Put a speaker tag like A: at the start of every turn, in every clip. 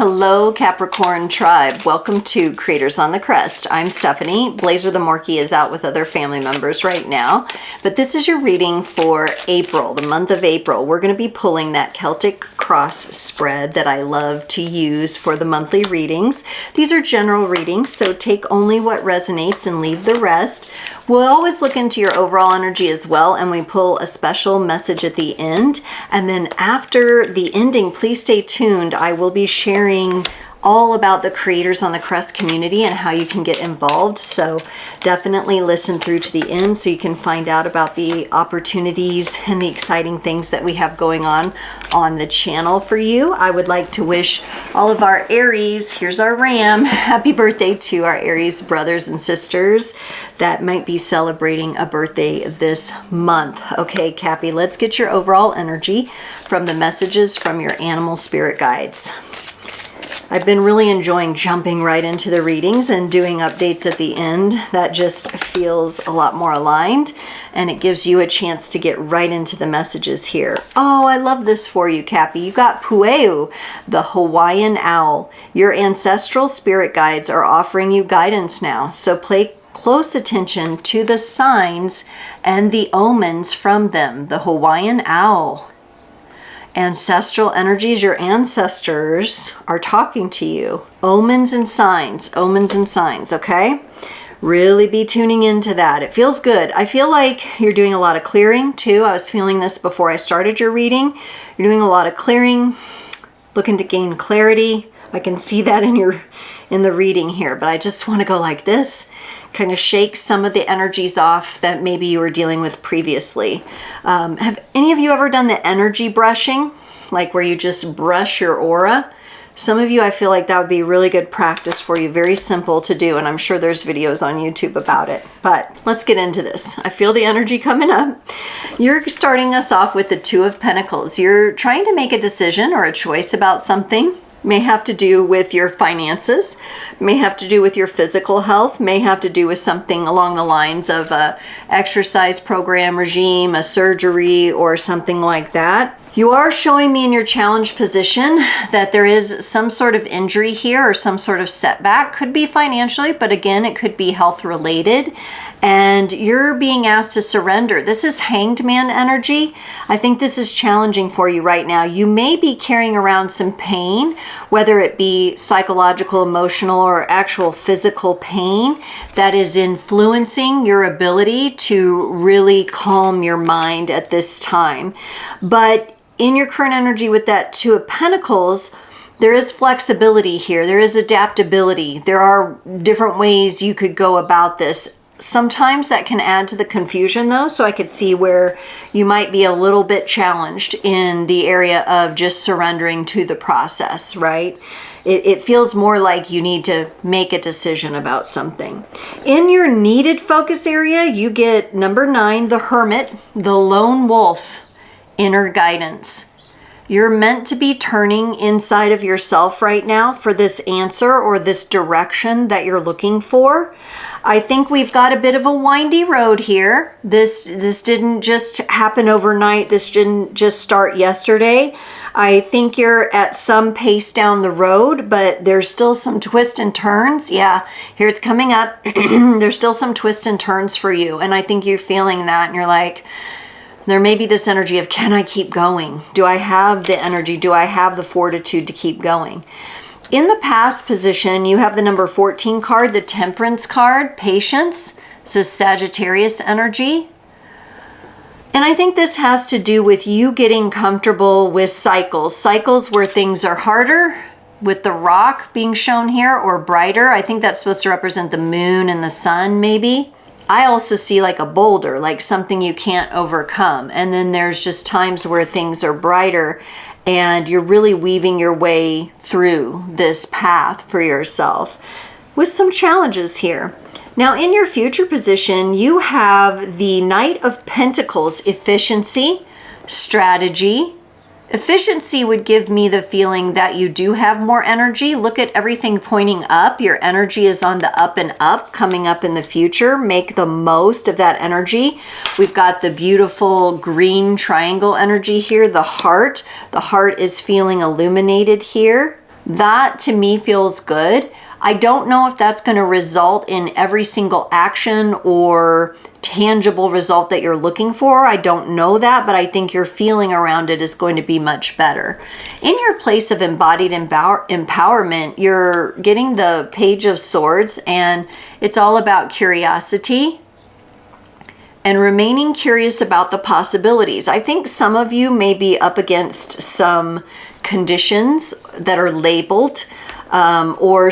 A: Hello, Capricorn tribe. Welcome to Creators on the Crest. I'm Stephanie. Blazer the Morkie is out with other family members right now, but this is your reading for April, the month of April. We're going to be pulling that Celtic Cross spread that I love to use for the monthly readings. These are general readings, so take only what resonates and leave the rest. We'll always look into your overall energy as well, and we pull a special message at the end. And then after the ending, please stay tuned. I will be sharing all about the Creators on the Crest community and how you can get involved. So definitely listen through to the end so you can find out about the opportunities and the exciting things that we have going on the channel for you. I would like to wish all of our Aries, here's our Ram, happy birthday to our Aries brothers and sisters that might be celebrating a birthday this month. Okay, Cappy, let's get your overall energy from the messages from your animal spirit guides. I've been really enjoying jumping right into the readings and doing updates at the end. That just feels a lot more aligned, and it gives you a chance to get right into the messages here. Oh, I love this for you, Cappy. You got Pueu, the Hawaiian owl. Your ancestral spirit guides are offering you guidance now, so pay close attention to the signs and the omens from them. The Hawaiian owl. Ancestral energies, your ancestors are talking to you. Omens and signs, okay? Really be tuning into that. It feels good. I feel like you're doing a lot of clearing too. I was feeling this before I started your reading. You're doing a lot of clearing, looking to gain clarity. I can see that in the reading here, but I just want to go like this. Kind of shake some of the energies off that maybe you were dealing with previously. Have any of you ever done the energy brushing? Like where you just brush your aura? Some of you, I feel like that would be really good practice for you. Very simple to do, and I'm sure there's videos on YouTube about it. But let's get into this. I feel the energy coming up. You're starting us off with the Two of Pentacles. You're trying to make a decision or a choice about something. May have to do with your finances, may have to do with your physical health, may have to do with something along the lines of a exercise program, regime, a surgery, or something like that. You are showing me in your challenge position that there is some sort of injury here or some sort of setback. Could be financially, but again, it could be health related. And you're being asked to surrender. This is Hanged Man energy. I think this is challenging for you right now. You may be carrying around some pain, whether it be psychological, emotional, or actual physical pain that is influencing your ability to really calm your mind at this time. But in your current energy with that Two of Pentacles, there is flexibility here. There is adaptability. There are different ways you could go about this. Sometimes that can add to the confusion though, so I could see where you might be a little bit challenged in the area of just surrendering to the process, right? It feels more like you need to make a decision about something. In your needed focus area, you get number 9, the Hermit, the Lone Wolf, inner guidance. You're meant to be turning inside of yourself right now for this answer or this direction that you're looking for. I think we've got a bit of a windy road here. This didn't just happen overnight. This didn't just start yesterday. I think you're at some pace down the road, but there's still some twists and turns. Yeah, here it's coming up. There's still some twists and turns for you. And I think you're feeling that and you're like, there may be this energy of, can I keep going? Do I have the energy? Do I have the fortitude to keep going? In the past position, you have the number 14 card, the Temperance card, patience. This is Sagittarius energy. And I think this has to do with you getting comfortable with cycles. Cycles where things are harder, with the rock being shown here, or brighter. I think that's supposed to represent the moon and the sun, maybe. I also see like a boulder, like something you can't overcome. And then there's just times where things are brighter and you're really weaving your way through this path for yourself with some challenges here. Now in your future position, you have the Knight of Pentacles, efficiency, strategy. Efficiency would give me the feeling that you do have more energy. Look at everything pointing up. Your energy is on the up and up, coming up in the future. Make the most of that energy. We've got the beautiful green triangle energy here, the heart. The heart is feeling illuminated here. That to me feels good. I don't know if that's going to result in every single action or tangible result that you're looking for. I don't know that, but I think your feeling around it is going to be much better. In your place of embodied empowerment, you're getting the Page of Swords, and it's all about curiosity and remaining curious about the possibilities. I think some of you may be up against some conditions that are labeled, or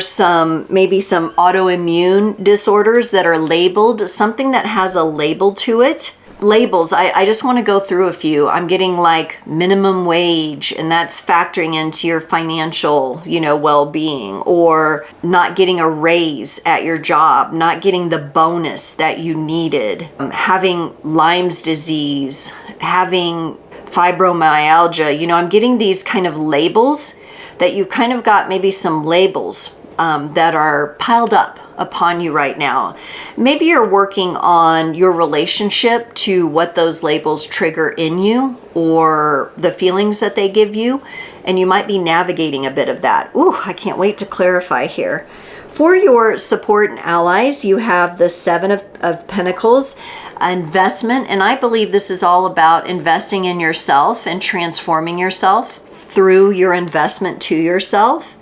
A: maybe some autoimmune disorders that are labeled, something that has a label to it. Labels, I just want to go through a few. I'm getting like minimum wage, and that's factoring into your financial, well-being, or not getting a raise at your job, not getting the bonus that you needed, having Lyme's disease, having fibromyalgia. I'm getting these kind of labels that you've kind of got, maybe some labels that are piled up upon you right now. Maybe you're working on your relationship to what those labels trigger in you, or the feelings that they give you, and you might be navigating a bit of that. Ooh, I can't wait to clarify here. For your support and allies, you have the Seven of Pentacles, investment, and I believe this is all about investing in yourself and transforming yourself through your investment to yourself.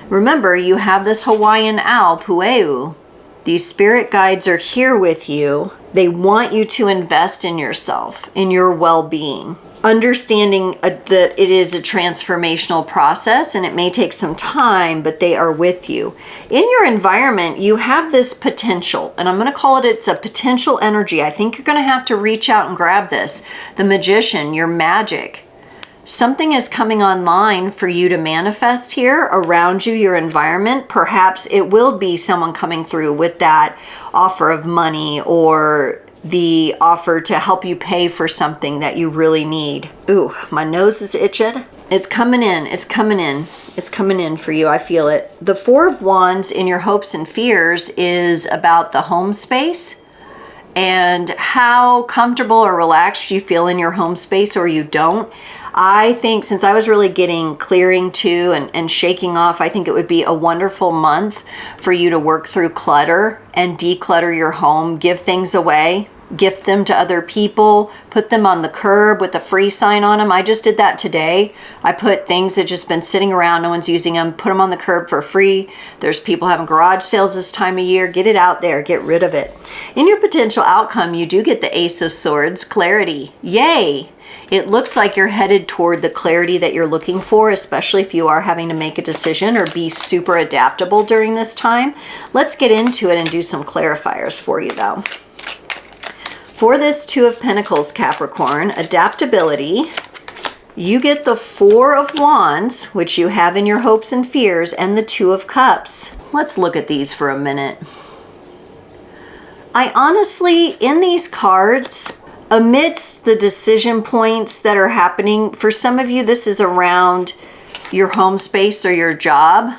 A: Remember, you have this Hawaiian owl, Pueu. These spirit guides are here with you. They want you to invest in yourself, in your well-being. Understanding that it is a transformational process and it may take some time, but they are with you. In your environment, you have this potential, and I'm going to call it's a potential energy. I think you're going to have to reach out and grab this. The Magician, your magic. Something is coming online for you to manifest here around you, your environment. Perhaps it will be someone coming through with that offer of money, or the offer to help you pay for something that you really need. Ooh, my nose is itching. It's coming in. It's coming in. It's coming in for you. I feel it. The Four of Wands in your hopes and fears is about the home space and how comfortable or relaxed you feel in your home space, or you don't. I think, since I was really getting clearing too and shaking off, I think it would be a wonderful month for you to work through clutter and declutter your home, give things away, gift them to other people, put them on the curb with a free sign on them. I just did that today. I put things that just been sitting around, no one's using them, put them on the curb for free. There's people having garage sales this time of year. Get it out there, get rid of it. In your potential outcome, you do get the Ace of Swords, clarity. Yay! It looks like you're headed toward the clarity that you're looking for, especially if you are having to make a decision or be super adaptable during this time. Let's get into it and do some clarifiers for you though. For this Two of Pentacles, Capricorn, adaptability, you get the Four of Wands, which you have in your hopes and fears, and the Two of Cups. Let's look at these for a minute. I honestly, in these cards, amidst the decision points that are happening, for some of you, this is around your home space or your job.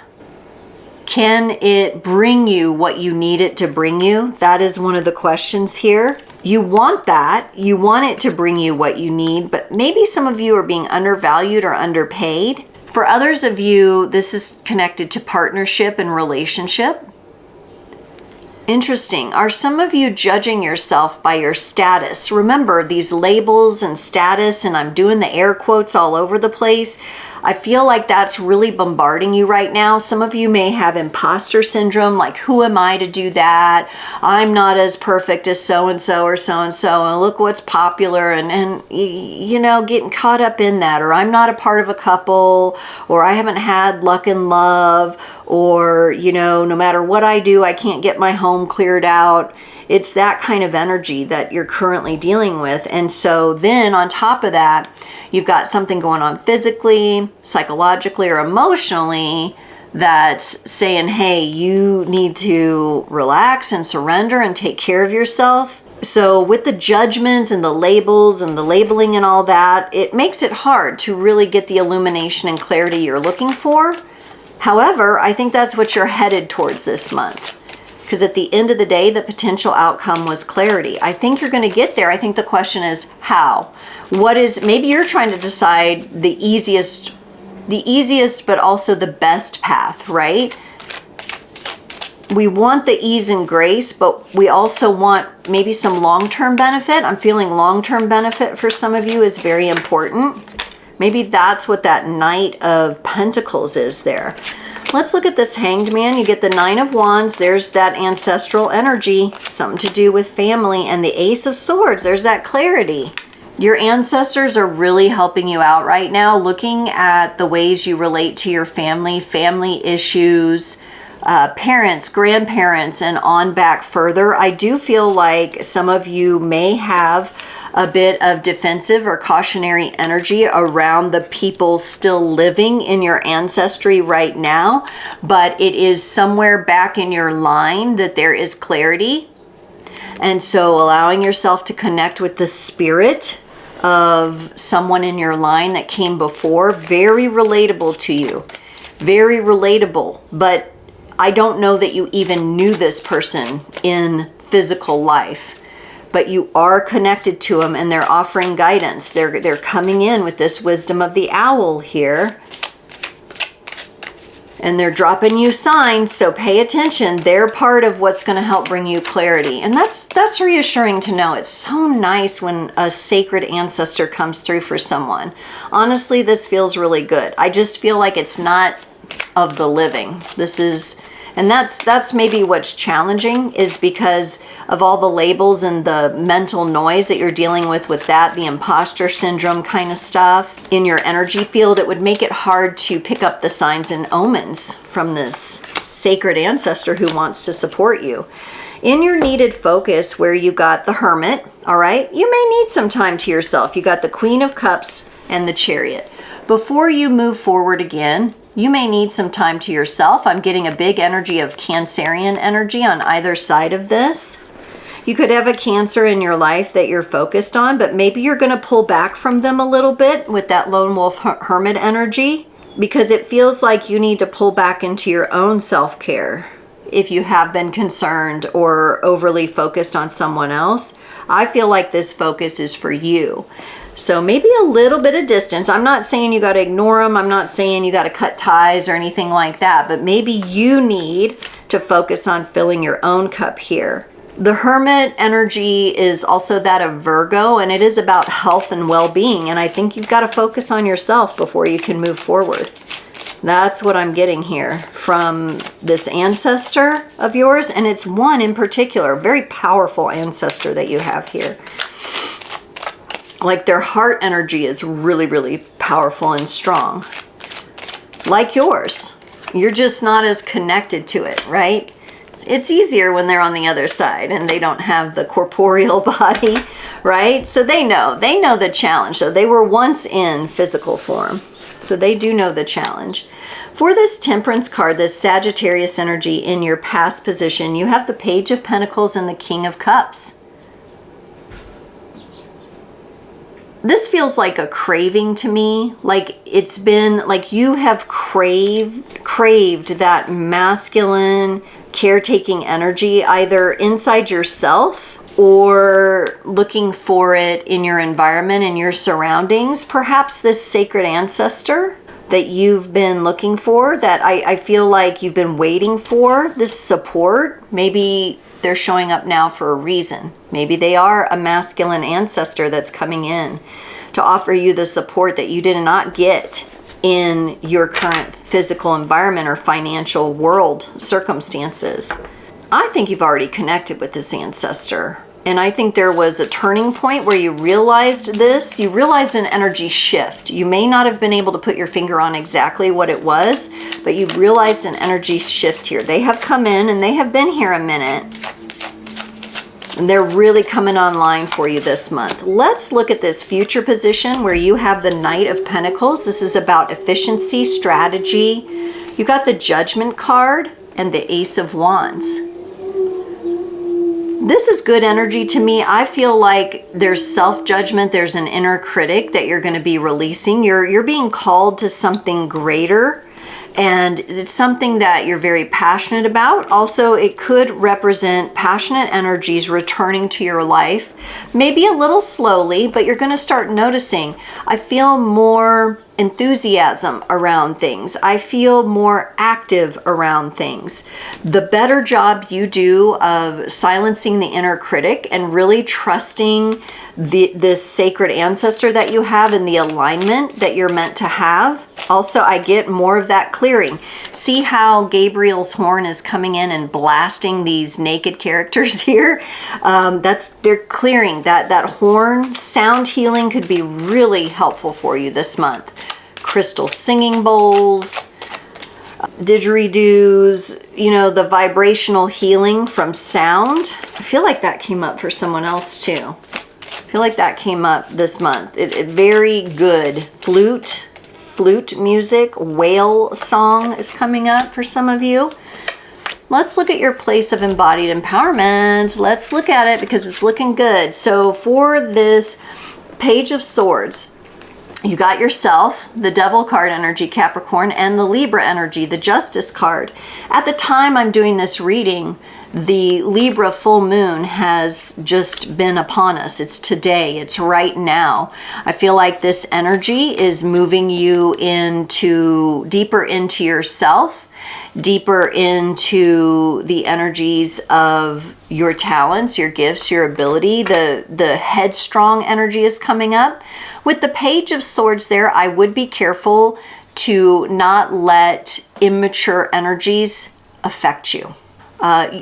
A: Can it bring you what you need it to bring you? That is one of the questions here. You want that. You want it to bring you what you need, but maybe some of you are being undervalued or underpaid. For others of you, this is connected to partnership and relationship. Interesting. Are some of you judging yourself by your status? Remember these labels and status, and I'm doing the air quotes all over the place. I feel like that's really bombarding you right now. Some of you may have imposter syndrome, like, who am I to do that? I'm not as perfect as so-and-so or so-and-so, and look what's popular, and you know, getting caught up in that, or I'm not a part of a couple, or I haven't had luck in love, or, you know, no matter what I do, I can't get my home cleared out. It's that kind of energy that you're currently dealing with. And so then on top of that, you've got something going on physically, psychologically, or emotionally that's saying, hey, you need to relax and surrender and take care of yourself. So with the judgments and the labels and the labeling and all that, it makes it hard to really get the illumination and clarity you're looking for. However, I think that's what you're headed towards this month. Because at the end of the day, the potential outcome was clarity. I think you're going to get there. I think the question is how. Maybe you're trying to decide the easiest the easiest but also the best path, right? We want the ease and grace, but we also want maybe some long-term benefit. I'm feeling long-term benefit for some of you is very important. Maybe that's what that Knight of Pentacles is there. Let's look at this Hanged Man. You get the Nine of Wands. There's that ancestral energy, something to do with family. And the Ace of Swords, there's that clarity. Your ancestors are really helping you out right now, looking at the ways you relate to your family, family issues, parents, grandparents, and on back further. I do feel like some of you may have a bit of defensive or cautionary energy around the people still living in your ancestry right now, but it is somewhere back in your line that there is clarity. And so allowing yourself to connect with the spirit of someone in your line that came before, very relatable to you, very relatable, but I don't know that you even knew this person in physical life. But you are connected to them and they're offering guidance. They're coming in with this wisdom of the owl here. And they're dropping you signs, so pay attention. They're part of what's going to help bring you clarity. And that's reassuring to know. It's so nice when a sacred ancestor comes through for someone. Honestly, this feels really good. I just feel like it's not of the living. This is... And that's maybe what's challenging, is because of all the labels and the mental noise that you're dealing with that, the imposter syndrome kind of stuff in your energy field. It would make it hard to pick up the signs and omens from this sacred ancestor who wants to support you. In your needed focus, where you got the Hermit, all right, you may need some time to yourself. You got the Queen of Cups and the Chariot. Before you move forward again, you may need some time to yourself. I'm getting a big energy of Cancerian energy on either side of this. You could have a Cancer in your life that you're focused on, but maybe you're going to pull back from them a little bit with that Lone Wolf Hermit energy, because it feels like you need to pull back into your own self-care. If you have been concerned or overly focused on someone else, I feel like this focus is for you. So maybe a little bit of distance. I'm not saying you got to ignore them. I'm not saying you got to cut ties or anything like that, but maybe you need to focus on filling your own cup here. The Hermit energy is also that of Virgo, and it is about health and well-being. And I think you've got to focus on yourself before you can move forward. That's what I'm getting here from this ancestor of yours. And it's one in particular, a very powerful ancestor that you have here. Like their heart energy is really, really powerful and strong. Like yours. You're just not as connected to it, right? It's easier when they're on the other side and they don't have the corporeal body, right? So they know the challenge. So they were once in physical form. So they do know the challenge. For this Temperance card, this Sagittarius energy in your past position, you have the Page of Pentacles and the King of Cups. This feels like a craving to me. Like it's been like you have craved that masculine caretaking energy, either inside yourself or looking for it in your environment and your surroundings. Perhaps this sacred ancestor that you've been looking for, that I feel like you've been waiting for, this support. Maybe they're showing up now for a reason. Maybe they are a masculine ancestor that's coming in to offer you the support that you did not get in your current physical environment or financial world circumstances. I think you've already connected with this ancestor. And I think there was a turning point where you realized this. You realized an energy shift. You may not have been able to put your finger on exactly what it was, but you realized an energy shift here. They have come in and they have been here a minute. And they're really coming online for you this month. Let's look at this future position where you have the Knight of Pentacles. This is about efficiency, strategy. You got the Judgment card and the Ace of Wands. This is good energy to me. I feel like there's self-judgment. There's an inner critic that you're going to be releasing. You're being called to something greater, and it's something that you're very passionate about. Also, it could represent passionate energies returning to your life, maybe a little slowly, but you're going to start noticing. I feel more enthusiasm around things. I feel more active around things. The better job you do of silencing the inner critic and really trusting this sacred ancestor that you have and the alignment that you're meant to have. Also, I get more of that clearing. See how Gabriel's horn is coming in and blasting these naked characters here? They're clearing. That horn sound healing could be really helpful for you this month. Crystal singing bowls, didgeridoos, you know, the vibrational healing from sound. I feel like that came up for someone else too. I feel like that came up this month. Very good. Flute music, whale song is coming up for some of you. Let's look at your place of embodied empowerment. Let's look at it because it's looking good. So for this Page of Swords, you got yourself, the Devil card energy, Capricorn, and the Libra energy, the Justice card. At the time I'm doing this reading, the Libra full moon has just been upon us. It's today. It's right now. I feel like this energy is moving you deeper into yourself, deeper into the energies of your talents, your gifts, your ability. The headstrong energy is coming up. With the Page of Swords there, I would be careful to not let immature energies affect you.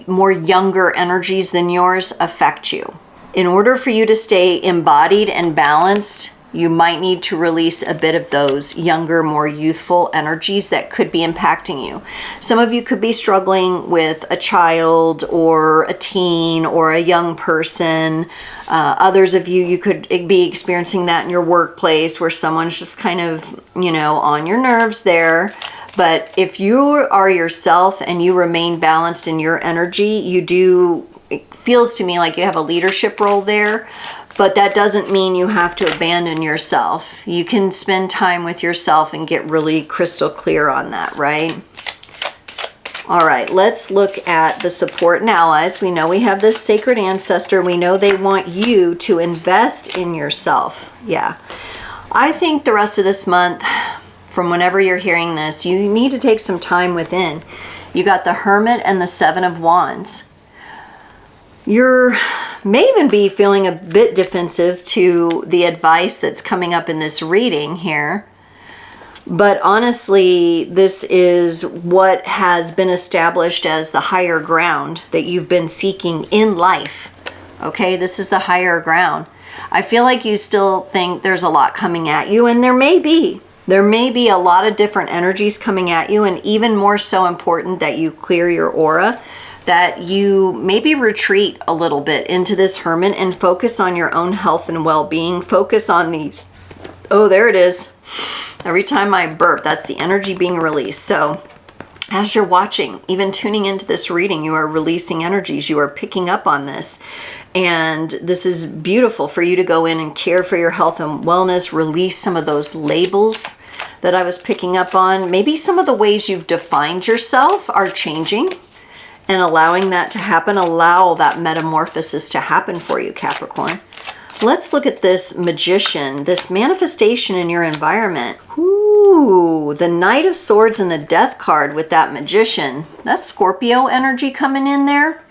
A: More younger energies than yours affect you. In order for you to stay embodied and balanced, you might need to release a bit of those younger, more youthful energies that could be impacting you. Some of you could be struggling with a child or a teen or a young person. Others of you could be experiencing that in your workplace where someone's just kind of, you know, on your nerves there. But if you are yourself and you remain balanced in your energy, it feels to me like you have a leadership role there, but that doesn't mean you have to abandon yourself. You can spend time with yourself and get really crystal clear on that, right? All right, let's look at the support and allies. We know we have this sacred ancestor. We know they want you to invest in yourself. Yeah, I think the rest of this month, from whenever you're hearing this, you need to take some time within. You got the Hermit and the Seven of Wands. You may even be feeling a bit defensive to the advice that's coming up in this reading here. But honestly, this is what has been established as the higher ground that you've been seeking in life. Okay, this is the higher ground. I feel like you still think there's a lot coming at you, and there may be. There may be a lot of different energies coming at you, and even more so important that you clear your aura, that you maybe retreat a little bit into this Hermit and focus on your own health and well-being. Focus on these. Oh, there it is. Every time I burp, that's the energy being released. So as you're watching, even tuning into this reading, you are releasing energies. You are picking up on this. And this is beautiful for you to go in and care for your health and wellness, release some of those labels that I was picking up on. Maybe some of the ways you've defined yourself are changing, and allowing that to happen. Allow that metamorphosis to happen for you, Capricorn. Let's look at this Magician, this manifestation in your environment. Ooh, the Knight of Swords and the Death card with that Magician. That's Scorpio energy coming in there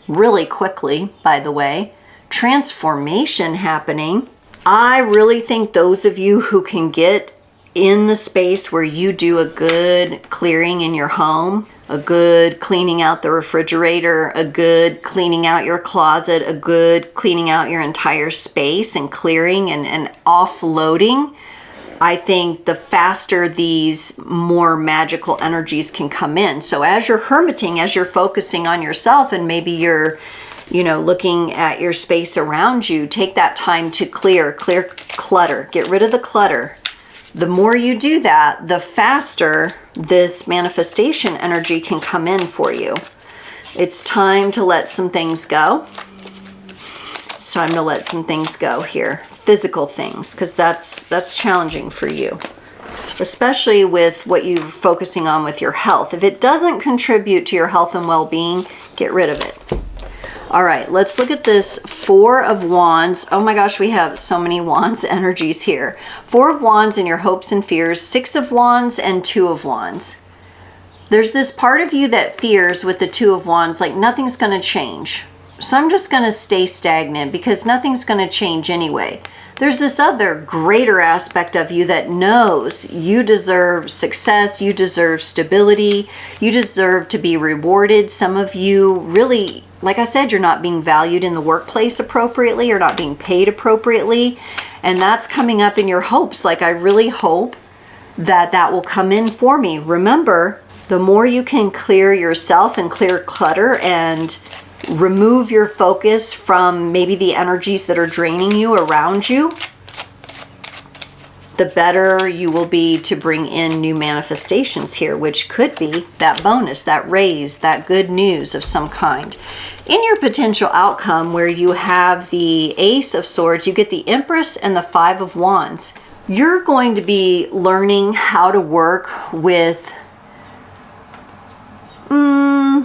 A: really quickly, by the way. Transformation happening. I really think those of you who can get in the space where you do a good clearing in your home, a good cleaning out the refrigerator, a good cleaning out your closet, a good cleaning out your entire space and clearing and offloading, I think the faster these more magical energies can come in. So as you're hermiting, as you're focusing on yourself, and maybe you're, you know, looking at your space around you, take that time to clear clutter, get rid of the clutter. The more you do that, the faster this manifestation energy can come in for you. It's time to let some things go. It's time to let some things go here. Physical things, because that's challenging for you. Especially with what you're focusing on with your health. If it doesn't contribute to your health and well-being, get rid of it. All right, let's look at this Four of Wands. Oh my gosh, we have so many Wands energies here. Four of Wands and your hopes and fears, Six of Wands and Two of Wands. There's this part of you that fears with the Two of Wands, like nothing's going to change. So I'm just going to stay stagnant because nothing's going to change anyway. There's this other greater aspect of you that knows you deserve success, you deserve stability, you deserve to be rewarded. Some of you really, like I said, you're not being valued in the workplace appropriately, you're not being paid appropriately, and that's coming up in your hopes. Like, I really hope that that will come in for me. Remember, the more you can clear yourself and clear clutter and remove your focus from maybe the energies that are draining you around you, the better you will be to bring in new manifestations here, which could be that bonus, that raise, that good news of some kind. In your potential outcome where you have the Ace of Swords, you get the Empress and the Five of Wands. You're going to be learning how to work with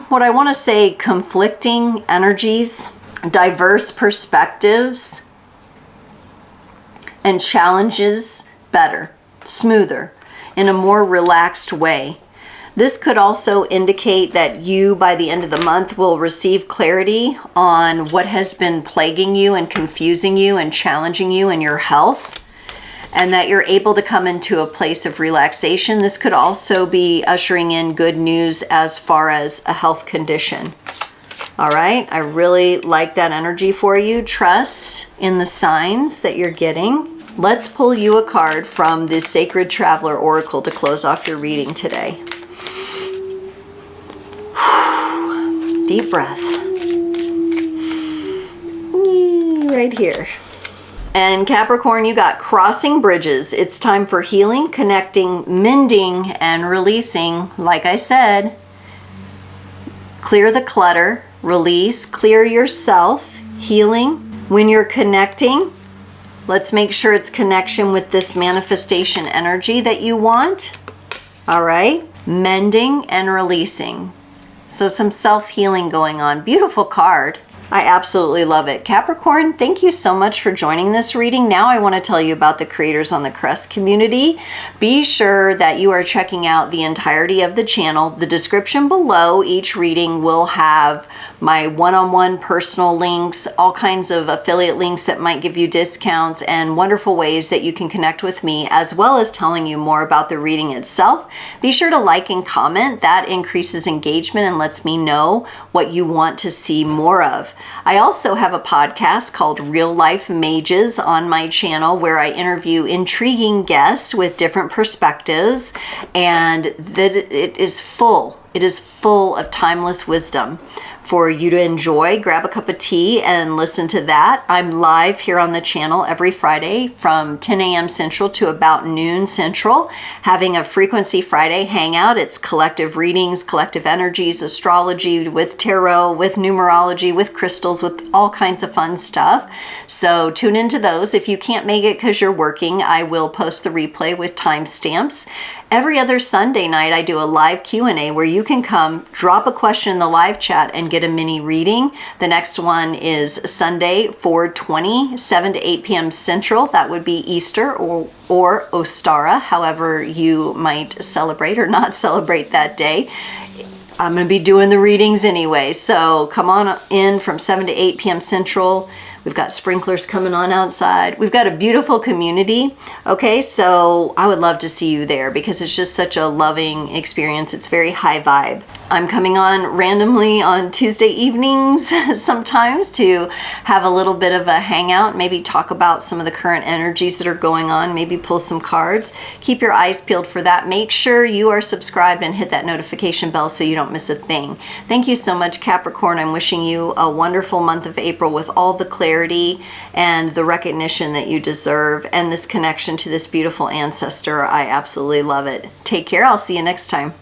A: what I want to say, conflicting energies, diverse perspectives, and challenges better, smoother, in a more relaxed way. This could also indicate that you, by the end of the month, will receive clarity on what has been plaguing you and confusing you and challenging you in your health, and that you're able to come into a place of relaxation. This could also be ushering in good news as far as a health condition. All right, I really like that energy for you. Trust in the signs that you're getting. Let's pull you a card from the Sacred Traveler Oracle to close off your reading today. Deep breath. Right here. And Capricorn, you got crossing bridges. It's time for healing, connecting, mending, and releasing. Like I said, clear the clutter, release, clear yourself, healing. When you're connecting, let's make sure it's connection with this manifestation energy that you want. All right, mending and releasing. So some self-healing going on. Beautiful card. I absolutely love it. Capricorn, thank you so much for joining this reading. Now I want to tell you about the Creators on the Crest community. Be sure that you are checking out the entirety of the channel. The description below each reading will have my one-on-one personal links, all kinds of affiliate links that might give you discounts, and wonderful ways that you can connect with me, as well as telling you more about the reading itself. Be sure to like and comment. That increases engagement and lets me know what you want to see more of. I also have a podcast called Real Life Mages on my channel where I interview intriguing guests with different perspectives, and that it is full of timeless wisdom for you to enjoy. Grab a cup of tea and listen to that. I'm live here on the channel every Friday from 10 a.m. Central to about noon Central, having a Frequency Friday hangout. It's collective readings, collective energies, astrology with tarot, with numerology, with crystals, with all kinds of fun stuff. So tune into those. If you can't make it because you're working, I will post the replay with timestamps. Every other Sunday night, I do a live Q&A where you can come, drop a question in the live chat, and get a mini reading. The next one is Sunday, 4/20, 7 to 8 p.m. Central. That would be Easter or Ostara, however you might celebrate or not celebrate that day. I'm going to be doing the readings anyway, so come on in from 7 to 8 p.m. Central. We've got sprinklers coming on outside. We've got a beautiful community. Okay, so I would love to see you there because it's just such a loving experience. It's very high vibe. I'm coming on randomly on Tuesday evenings sometimes to have a little bit of a hangout, maybe talk about some of the current energies that are going on, maybe pull some cards. Keep your eyes peeled for that. Make sure you are subscribed and hit that notification bell so you don't miss a thing. Thank you so much, Capricorn. I'm wishing you a wonderful month of April with all the clarity and the recognition that you deserve and this connection to this beautiful ancestor. I absolutely love it. Take care. I'll see you next time.